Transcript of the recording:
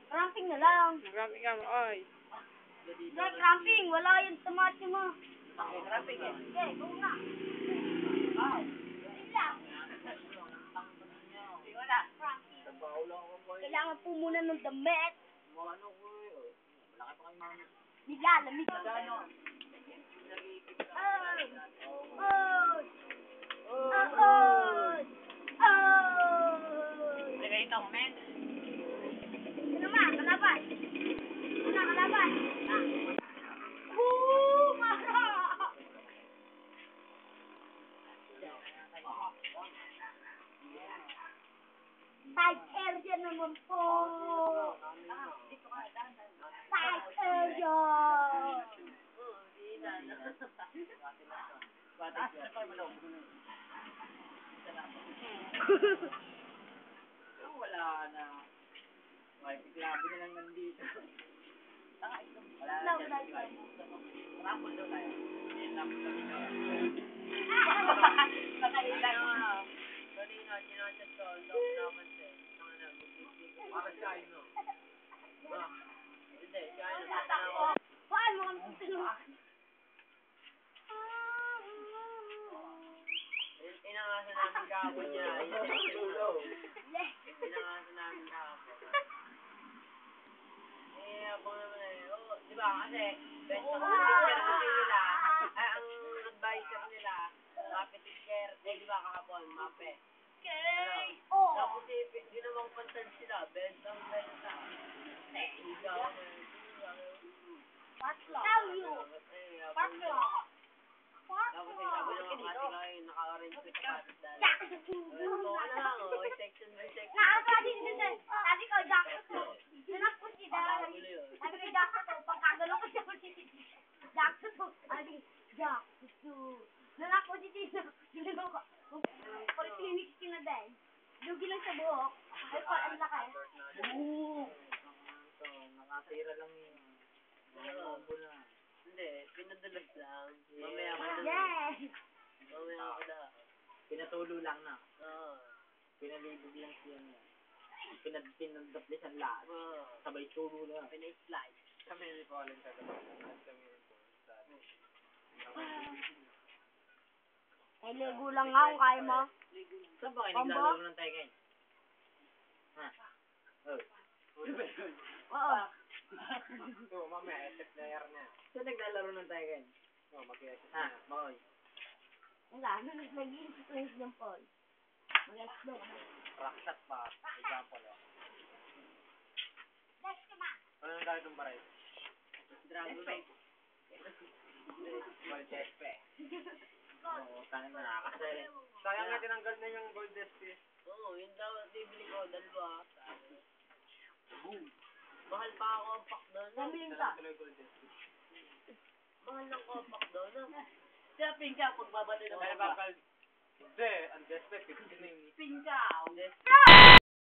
Cramping na lang. Cramping ka mo, oy. Dahil cramping, wala yung tomate mo. Cramping eh. Okay, go na. Wait lang. Wala. Cramping. Kailangan po muna ng damit. Ano ko eh. Malaki pa kayo mga. Nilalamig. Magkano? Nagayita ko, men. Ano ba? Kalaban. Ano kalaban? Mara! Side area naman po. Side area. Wala na. Ay, grabe na lang nandito. Wala na dyan. Rapol daw tayo. Rapol kami na. Nakailan na. Kanina, sinachat ko. Lock naman siya. Bakit siya ayun, no? Hindi, siya ayun. Paano mo kami tutulungan? Inangasan namin kahapon niya. Inangasan namin kahapon. Abang naman eh. Oh, di ba? Kasi, ang advisor nila, mape teacher. Di ba kahapon, mape. Okay. Oh. Tapos ginawang pantad sila, bentang. Tell you. Patla. Tapos sabi ng mga katikay, naka-orange ko sapatos dahil. Ito na lang, section by section. Nakakali din. Sabi ko, jacket to. Nanak ko si Dara. Sabi ko, jacket to. Pagkagalo ko siya. Jacket to. Sabi ko, jacket to. Nanak ko si Tito. Ginagawa ko. Polyclinics ka na din. Lugi lang sa buhok. Ay pa, ang laki. Nakatira lang yun. Hindi, pinadulas lang. Mamaya ko na. Yes. Mamaya ko na. Pinatulo lang na. Oo. Pinalibog lang siya niya. Pinagdaplisan lahat. Sabay tulo na. Pinay-slide. Kami hindi po alam sa gabi. Kami rin po sa Ay, ligo lang nga kung kaya mo. Saan ba kayo naglalaro ng Tekken? Ha? Oo. Oo, mamaya, SF player na. Saan naglalaro ng Tekken? Oo, mag-SF na. Maoy. Wala, nag-i-influence ng Paul. Mag-explore na. Rockshot pa, example eh. Next naman. Ano nang gagawin ba rin? Dragon Ball. Gold SP. Oo, tayo na kasi. Sayang nga tinanggal na yung Gold SP. Oo, yun daw, bibili ko, dalawa. Boom. Mahal pa ako ang pack doon. Nabiling ka. Mahal ng compact doon. Siya, Pinka, pagbabalo na ba? Hindi, ang SP, 15 na yun. Pinka!